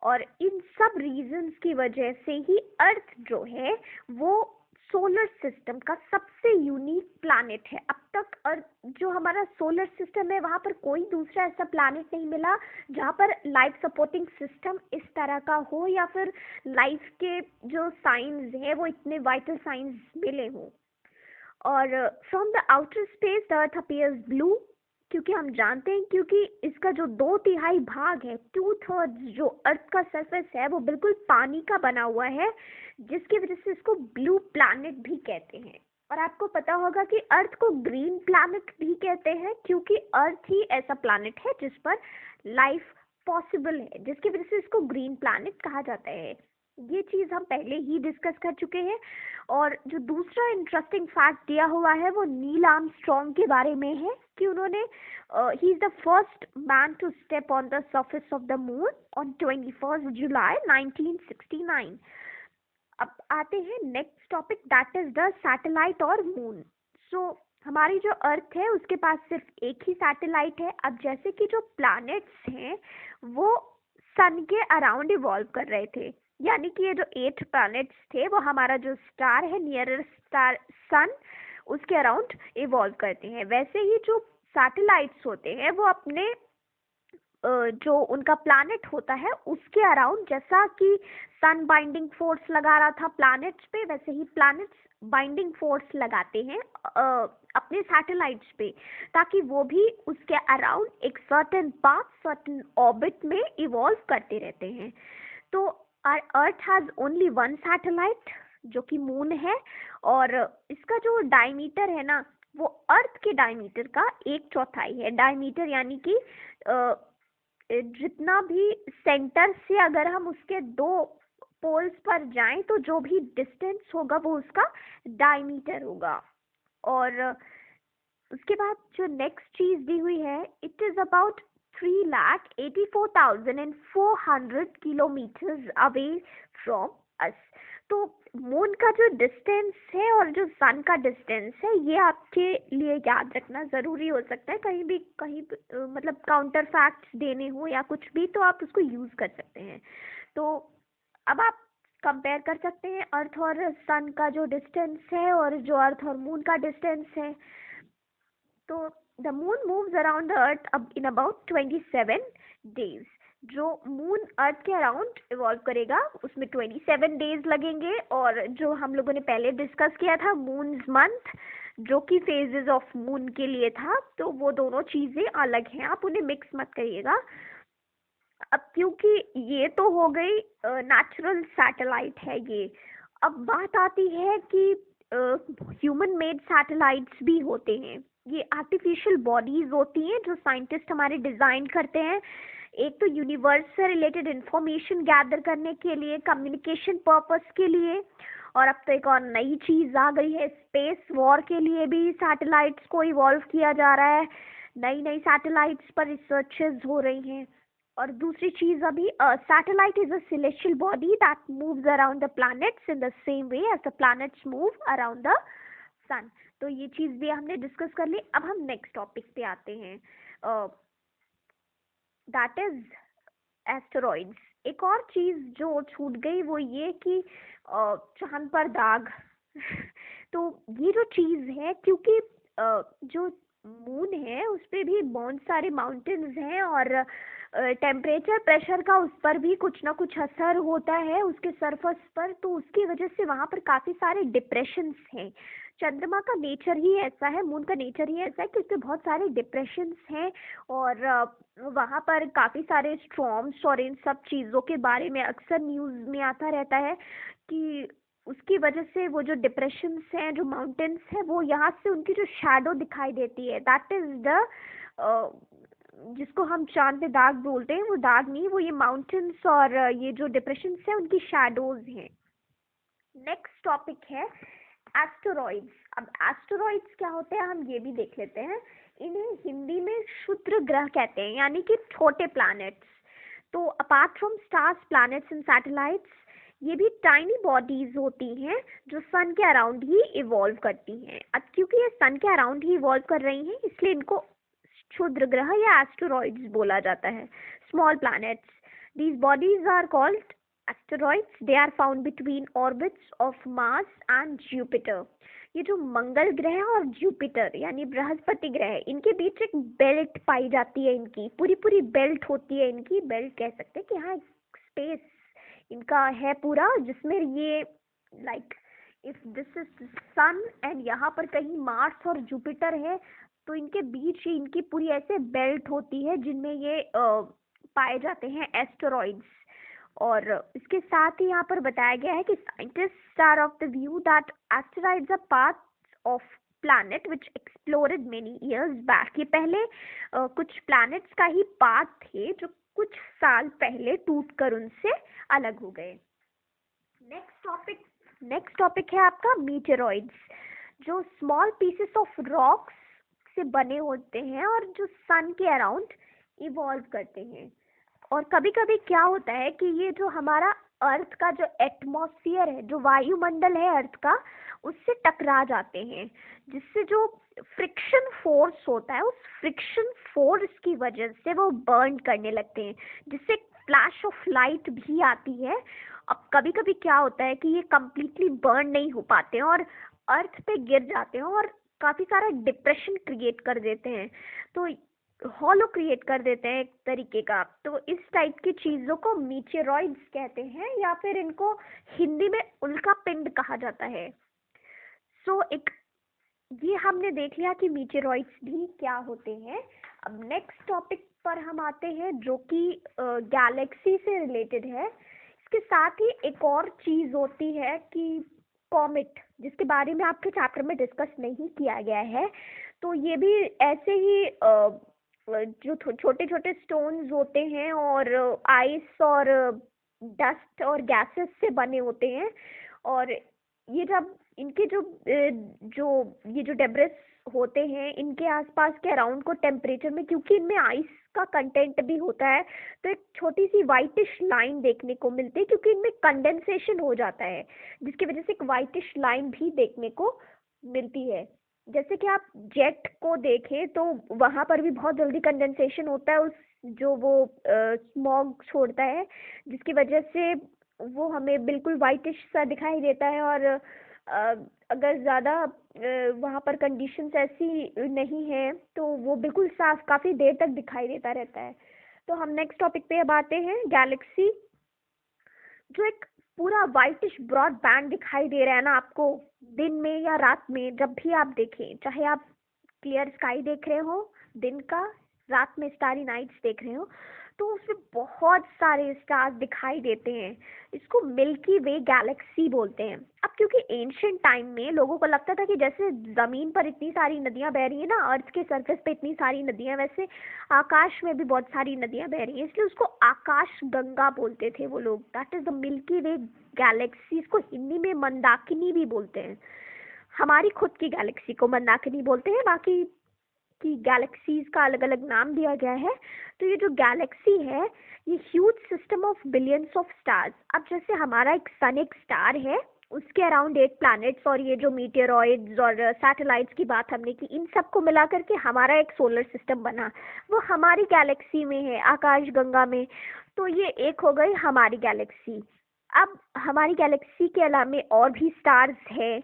और इन सब रीजंस की वजह से ही अर्थ जो है वो सोलर सिस्टम का सबसे यूनिक प्लैनेट है। अब तक अर्थ जो हमारा सोलर सिस्टम है वहां पर कोई दूसरा ऐसा प्लैनेट नहीं मिला जहां पर लाइफ सपोर्टिंग सिस्टम इस तरह का हो, या फिर लाइफ के जो साइंस है वो इतने वाइटल साइंस मिले हों। और from the outer space the earth appears blue, क्योंकि हम जानते हैं, क्योंकि इसका जो 2/3 भाग है, 2/3 जो अर्थ का सरफेस है वो बिल्कुल पानी का बना हुआ है, जिसकी वजह से इसको ब्लू प्लैनेट भी कहते हैं। और आपको पता होगा कि अर्थ को ग्रीन प्लैनेट भी कहते हैं, क्योंकि अर्थ ही ऐसा प्लैनेट है जिस पर लाइफ पॉसिबल है, जिसकी वजह से इसको ग्रीन प्लैनेट कहा जाता है। ये चीज हम पहले ही डिस्कस कर चुके हैं। और जो दूसरा इंटरेस्टिंग फैक्ट दिया हुआ है वो नील आर्मस्ट्रॉन्ग के बारे में है कि उन्होंने he is the first man to step on the surface of the moon on 21 July 1969। अब आते हैं next topic, that is the satellite और मून। सो हमारी जो अर्थ है उसके पास सिर्फ एक ही सैटेलाइट है। अब जैसे कि जो प्लैनेट्स हैं वो सन के अराउंड इवॉल्व कर रहे थे, यानी कि ये जो 8 प्लैनेट्स थे वो हमारा जो स्टार है, नियरेस्ट स्टार सन, उसके अराउंड इवॉल्व करते हैं। वैसे ही जो सैटेलाइट्स होते हैं वो अपने जो उनका प्लैनेट होता है उसके अराउंड, जैसा कि सन बाइंडिंग फोर्स लगा रहा था प्लैनेट्स पे, वैसे ही प्लैनेट्स बाइंडिंग फोर्स लगाते हैं अपने सैटेलाइट्स पे, ताकि वो भी उसके अराउंड एक सर्टेन पाथ, सर्टेन ऑर्बिट में इवॉल्व करते रहते हैं। तो earth has only one satellite जो कि मून है, और इसका जो डायमीटर है ना वो अर्थ के डायमीटर का 1/4 है। डायमीटर यानी कि जितना भी सेंटर से अगर हम उसके 2 पोल्स पर जाएं तो जो भी डिस्टेंस होगा वो उसका डायमीटर होगा। और उसके बाद जो नेक्स्ट चीज दी हुई है, it is about 3,84,400 kilometres away from us. तो मून का जो डिस्टेंस है और जो सन का डिस्टेंस है ये आपके लिए याद रखना ज़रूरी हो सकता है। कहीं भी मतलब काउंटर फैक्ट्स देने हो या कुछ भी तो आप उसको यूज़ कर सकते हैं। तो अब आप कंपेयर कर सकते हैं अर्थ और सन का जो डिस्टेंस है और जो अर्थ और मून का डिस्टेंस है। तो the moon moves around the earth अब इन अबाउट 27 डेज। जो मून अर्थ के अराउंड इवॉल्व करेगा उसमें 27 डेज लगेंगे। और जो हम लोगों ने पहले डिस्कस किया था मून्स मंथ, जो कि फेजेस ऑफ मून के लिए था, तो वो दोनों चीज़ें अलग हैं, आप उन्हें मिक्स मत करिएगा। अब क्योंकि ये तो हो गई नेचुरल सैटेलाइट है ये, अब बात आती है कि ह्यूमन मेड सैटेलाइट्स भी होते हैं। ये आर्टिफिशियल बॉडीज होती हैं जो साइंटिस्ट हमारे डिज़ाइन करते हैं, एक तो यूनिवर्स से रिलेटेड इंफॉर्मेशन गैदर करने के लिए, कम्युनिकेशन पर्पस के लिए, और अब तो एक और नई चीज़ आ गई है, स्पेस वॉर के लिए भी सैटेलाइट्स को इवॉल्व किया जा रहा है। नई नई सैटेलाइट्स पर रिसर्चेस हो रही हैं। और दूसरी चीज़ अभी, satellite is a celestial body that moves around the planets in the same way as the planets move around the sun। तो ये चीज़ भी हमने डिस्कस कर ली। अब हम नेक्स्ट टॉपिक पे आते हैं, दैट इज एस्टेरॉइड्स। एक और चीज़ जो छूट गई वो ये कि चांद पर दाग तो ये जो चीज़ है, क्योंकि जो मून है उस पर भी बहुत सारे माउंटेन्स हैं और टेम्परेचर प्रेशर का उस पर भी कुछ ना कुछ असर होता है उसके सरफेस पर, तो उसकी वजह से वहाँ पर काफ़ी सारे डिप्रेशंस हैं। चंद्रमा का नेचर ही ऐसा है, मून का नेचर ही ऐसा है कि उसमें बहुत सारे डिप्रेशंस हैं, और वहाँ पर काफ़ी सारे स्टॉर्म्स और इन सब चीज़ों के बारे में अक्सर न्यूज़ में आता रहता है कि उसकी वजह से वो जो डिप्रेशंस हैं, जो माउंटेन्स हैं, वो यहाँ से उनकी जो शैडो दिखाई देती है, दैट इज द जिसको हम चांद पे दाग बोलते हैं, वो दाग नहीं, वो ये माउंटेन्स और ये जो डिप्रेशंस हैं उनकी शैडोज हैं। नेक्स्ट टॉपिक है एस्टेरॉइड्स। अब एस्टेरॉइड्स क्या होते हैं हम ये भी देख लेते हैं। इन्हें हिंदी में क्षुद्र ग्रह कहते हैं, यानी कि छोटे प्लैनेट्स। तो apart from stars, planets and satellites, ये भी टाइनी बॉडीज होती हैं जो सन के अराउंड ही इवॉल्व करती हैं। अब क्योंकि ये सन के अराउंड ही इवॉल्व कर रही हैं, इसलिए इनको क्षुद्र ग्रह या एस्टेरॉइड्स बोला जाता है, small planets. These bodies are called asteroids. They are found between orbits of Mars and Jupiter. ये जो मंगल ग्रह और जुपिटर यानी बृहस्पति ग्रह, इनके बीच एक बेल्ट पाई जाती है। इनकी पूरी पूरी बेल्ट होती है, इनकी बेल्ट कह सकते हैं कि हाँ, स्पेस इनका है पूरा, जिसमें ये like if this is sun and यहाँ पर कहीं मार्स और जुपिटर है, तो इनके बीच ही इनकी पूरी ऐसे बेल्ट होती है जिनमें ये पाए जाते हैं एस्टेरॉइड्स। और इसके साथ ही यहाँ पर बताया गया है कि scientist are of the view that asteroids are parts of planet which explored many years back. ये पहले कुछ प्लैनेट्स का ही पार्ट थे जो कुछ साल पहले टूटकर उनसे अलग हो गए। नेक्स्ट टॉपिक है आपका मीटेरॉइड्स, जो स्मॉल पीसेस ऑफ रॉक्स से बने होते हैं और जो सन के अराउंड इवॉल्व करते हैं। और कभी कभी क्या होता है कि ये जो हमारा अर्थ का जो एटमॉस्फेयर है, जो वायुमंडल है अर्थ का, उससे टकरा जाते हैं, जिससे जो फ्रिक्शन फोर्स होता है, उस फ्रिक्शन फोर्स की वजह से वो बर्न करने लगते हैं, जिससे फ्लैश ऑफ लाइट भी आती है। अब कभी कभी क्या होता है कि ये कंप्लीटली बर्न नहीं हो पाते हैं और अर्थ पे गिर जाते हैं और काफी सारा डिप्रेशन क्रिएट कर देते हैं, तो हॉलो क्रिएट कर देते हैं एक तरीके का। तो इस टाइप की चीजों को मीटेरॉइड्स कहते हैं, या फिर इनको हिंदी में उल्का पिंड कहा जाता है। सो एक ये हमने देख लिया कि मीटेरॉइड्स भी क्या होते हैं। अब नेक्स्ट टॉपिक पर हम आते हैं, जो कि गैलेक्सी से रिलेटेड है। इसके साथ ही एक और चीज होती है कि कॉमेट, जिसके बारे में आपके चैप्टर में डिस्कस नहीं किया गया है। तो ये भी ऐसे ही जो छोटे छोटे स्टोन्स होते हैं और आइस और डस्ट और गैसेस से बने होते हैं, और ये जब इनके जो डेब्रिस होते हैं, इनके आसपास के अराउंड को टेम्परेचर में, क्योंकि इनमें आइस का कंटेंट भी होता है, तो एक छोटी सी वाइटिश लाइन देखने को मिलती है, क्योंकि इनमें कंडेंसेशन हो जाता है, जिसकी वजह से एक वाइटिश लाइन भी देखने को मिलती है। जैसे कि आप जेट को देखें तो वहां पर भी बहुत जल्दी कंडेंसेशन होता है, उस जो वो स्मॉग छोड़ता है, जिसकी वजह से वो हमें बिल्कुल वाइटिश सा दिखाई देता है। और अगर ज़्यादा वहाँ पर कंडीशंस ऐसी नहीं है तो वो बिल्कुल साफ काफ़ी देर तक दिखाई देता रहता है। तो हम नेक्स्ट टॉपिक पे अब आते हैं, गैलेक्सी। जो एक पूरा वाइटिश ब्रॉड बैंड दिखाई दे रहा है ना आपको, दिन में या रात में, जब भी आप देखें, चाहे आप क्लियर स्काई देख रहे हो दिन का, रात में स्टारी नाइट्स देख रहे हो, तो उसमें बहुत सारे स्टार्स दिखाई देते हैं। इसको मिल्की वे गैलेक्सी बोलते हैं। अब क्योंकि एंशिएंट टाइम में लोगों को लगता था कि जैसे जमीन पर इतनी सारी नदियां बह रही है ना, अर्थ के सरफेस पे इतनी सारी नदियां, वैसे आकाश में भी बहुत सारी नदियां बह रही हैं, इसलिए उसको आकाश गंगा बोलते थे वो लोग। That is the milky way Galaxy. इसको हिंदी में मंदाकिनी भी बोलते हैं। हमारी खुद की गैलेक्सी को मंदाकिनी बोलते हैं, बाकी की गैलेक्सीज का अलग अलग नाम दिया गया है। तो ये जो गैलेक्सी है, ये huge system of billions of stars. अब जैसे हमारा एक सन एक स्टार है, उसके अराउंड 8 प्लैनेट्स और ये जो मीटेरॉइड्स और सैटेलाइट्स की बात हमने की, इन सबको मिला करके हमारा एक सोलर सिस्टम बना, वो हमारी गैलेक्सी में है, आकाश गंगा में। तो ये एक हो गई हमारी गैलेक्सी। अब हमारी गैलेक्सी के अलावा और भी स्टार्स हैं,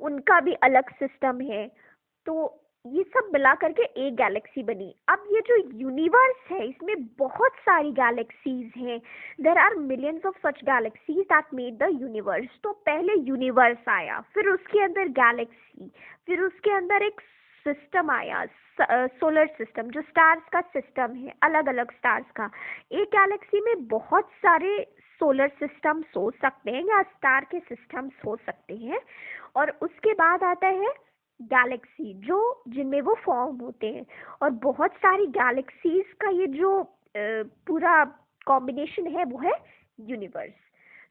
उनका भी अलग सिस्टम है। तो ये सब मिला करके एक गैलेक्सी बनी। अब ये जो यूनिवर्स है, इसमें बहुत सारी गैलेक्सीज हैं। There are millions of such galaxies that made the universe. तो पहले यूनिवर्स आया, फिर उसके अंदर गैलेक्सी, फिर उसके अंदर एक सिस्टम आया, सोलर सिस्टम, जो स्टार्स का सिस्टम है, अलग अलग स्टार्स का। एक गैलेक्सी में बहुत सारे सोलर सिस्टम्स हो सकते हैं या स्टार के सिस्टम्स हो सकते हैं। और उसके बाद आता है गैलेक्सी, जो जिनमें वो फॉर्म होते हैं। और बहुत सारी गैलेक्सीज का ये जो पूरा कॉम्बिनेशन है, वो है यूनिवर्स।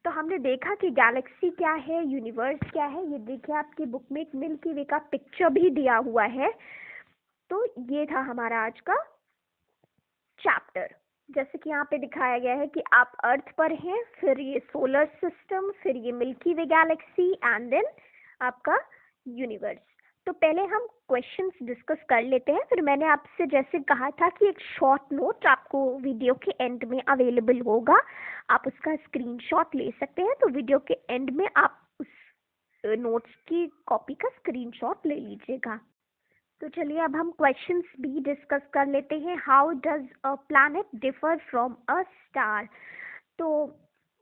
तो हमने देखा कि गैलेक्सी क्या है, यूनिवर्स क्या है। ये देखिए आपकी बुक में एक मिल्की वे का पिक्चर भी दिया हुआ है। तो ये था हमारा आज का चैप्टर। जैसे कि यहाँ पे दिखाया गया है कि आप अर्थ पर हैं, फिर ये सोलर सिस्टम, फिर ये milky way galaxy and then आपका यूनिवर्स। तो पहले हम क्वेश्चंस डिस्कस कर लेते हैं, फिर मैंने आपसे जैसे कहा था कि एक शॉर्ट नोट आपको वीडियो के एंड में अवेलेबल होगा, आप उसका स्क्रीनशॉट ले सकते हैं। तो वीडियो के एंड में आप उस नोट्स की कॉपी का स्क्रीनशॉट ले लीजिएगा। तो चलिए अब हम क्वेश्चंस भी डिस्कस कर लेते हैं। How does a planet differ from a star? तो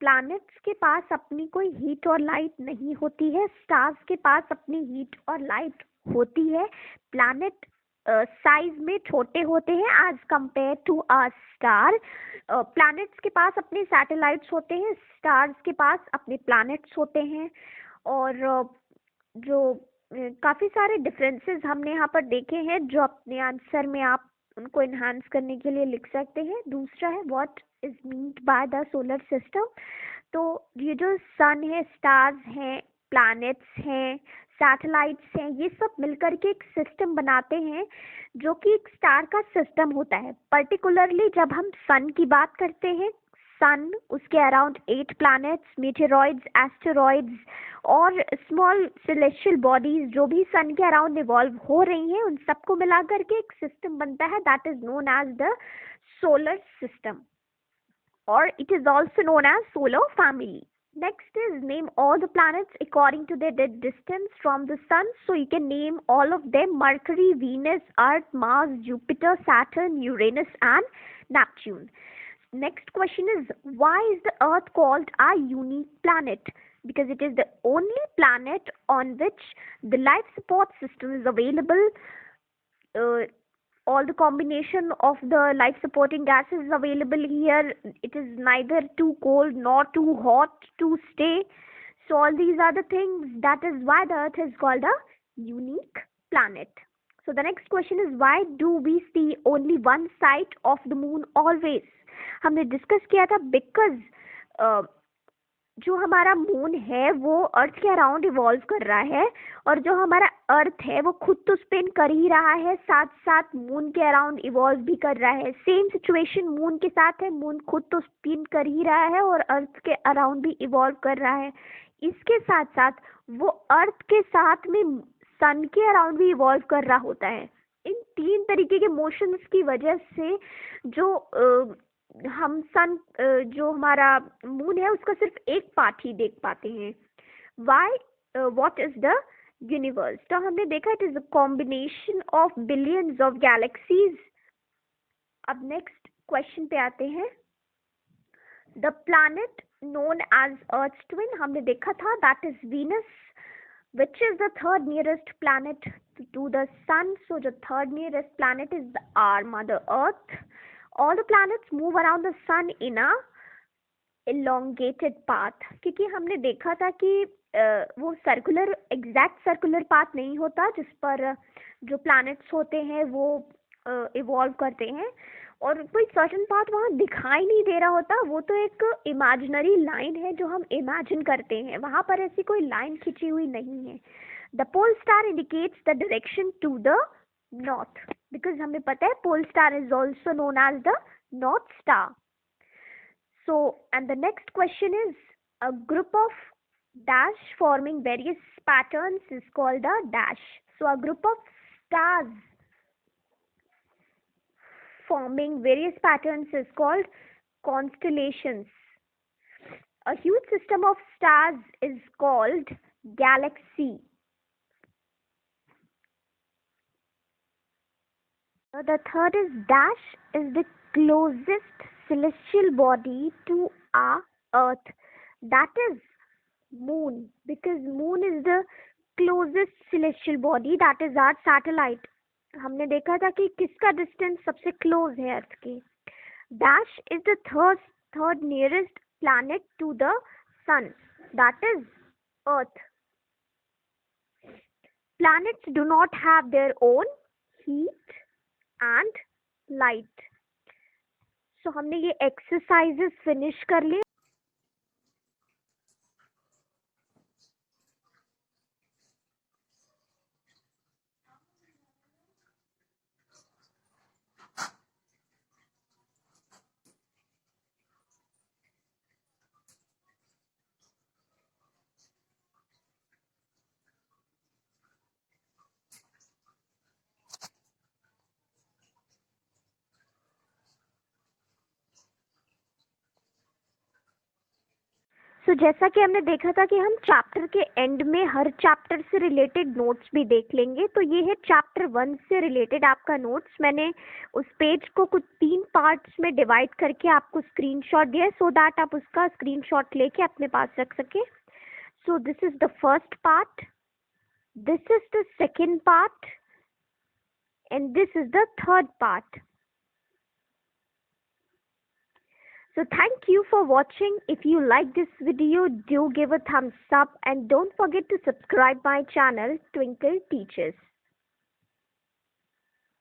प्लैनेट्स के पास अपनी कोई हीट और लाइट नहीं होती है, स्टार्स के पास अपनी हीट और लाइट होती है। प्लैनेट साइज में छोटे होते हैं as compare to a star. Planets के पास अपने सैटेलाइट्स होते हैं, स्टार्स के पास अपने प्लैनेट्स होते हैं। और जो काफ़ी सारे डिफरेंसेस हमने यहाँ पर देखे हैं, जो अपने आंसर में आप उनको इन्हांस करने के लिए लिख सकते हैं। दूसरा है what is meant by the solar system. तो ये जो सन है, स्टार्स हैं, प्लैनेट्स हैं, सैटेलाइट्स हैं, ये सब मिलकर के एक सिस्टम बनाते हैं जो कि एक स्टार का सिस्टम होता है। पर्टिकुलरली जब हम सन की बात करते हैं, सन, उसके अराउंड 8 प्लैनेट्स, मीटेरॉइड्स, एस्टेरॉइड्स और स्मॉल सेलेस्टियल बॉडीज जो भी सन के अराउंड इवॉल्व हो रही हैं, उन सबको मिला करके एक सिस्टम बनता है, that is known as the solar system, or it is also known as solar family. Next is name all the planets according to their distance from the sun. So you can name all of them: Mercury, Venus, Earth, Mars, Jupiter, Saturn, Uranus and Neptune. Next question is, why is the Earth called a unique planet? Because it is the only planet on which the life support system is available. Uh, all the combination of the life supporting gases is available here. It is neither too cold nor too hot to stay. So all these are the things, that is why the Earth is called a unique planet. So the next question is, why do we see only one side of the moon always? हमने discuss किया था because जो हमारा moon है वो अर्थ के around evolve कर रहा है, और जो हमारा अर्थ है वो खुद तो स्पिन कर ही रहा है, साथ साथ मून के अराउंड इवॉल्व भी कर रहा है। सेम सिचुएशन मून के साथ है, मून खुद तो स्पिन कर ही रहा है और अर्थ के अराउंड भी इवॉल्व कर रहा है। इसके साथ साथ वो अर्थ के साथ में सन के अराउंड भी इवॉल्व कर रहा होता है। इन 3 तरीके के मोशंस की वजह से जो हम सन, जो हमारा मून है, उसका सिर्फ एक पार्ट ही देख पाते हैं। Why, what is the universe? तो हमने देखा it is a combination of billions of galaxies. अब नेक्स्ट क्वेश्चन पे आते हैं। The planet known as earth twin हमने देखा था, that is Venus, which is the third nearest planet to the sun. So the third nearest planet is our mother earth. All the planets move around the sun in a elongated path, क्योंकि हमने देखा था कि वो circular, exact circular path नहीं होता जिस पर जो प्लैनेट्स होते हैं वो इवॉल्व करते हैं, और कोई सर्टन पाथ वहाँ दिखाई नहीं दे रहा होता। वो तो एक इमेजिनरी लाइन है जो हम इमेजिन करते हैं, वहाँ पर ऐसी कोई लाइन खिंची हुई नहीं है। The pole star indicates the direction to the north, because हमें पता है pole star is also known as the north star. So, and the next question is, a group of dash forming various patterns is called a dash. So, a group of stars forming various patterns is called constellations. A huge system of stars is called galaxy. The third is dash is the closest celestial body to our earth, that is moon, because moon is the closest celestial body, that is our satellite. हमने देखा था कि किसका distance सबसे close है earth के। Dash is the third nearest planet to the sun, that is earth. Planets do not have their own heat and light. So हमने ये एक्सरसाइजेस फिनिश कर लिए। जैसा कि हमने देखा था कि हम चैप्टर के एंड में हर चैप्टर से रिलेटेड नोट्स भी देख लेंगे। तो ये है चैप्टर 1 से रिलेटेड आपका नोट्स। मैंने उस पेज को कुछ 3 पार्ट्स में डिवाइड करके आपको स्क्रीनशॉट दिया है, सो दैट आप उसका स्क्रीनशॉट लेके अपने पास रख सके। So this is the first part, this is the second part, and this is the third part. So thank you for watching. If you like this video, do give a thumbs up and don't forget to subscribe my channel Twinkle Teaches.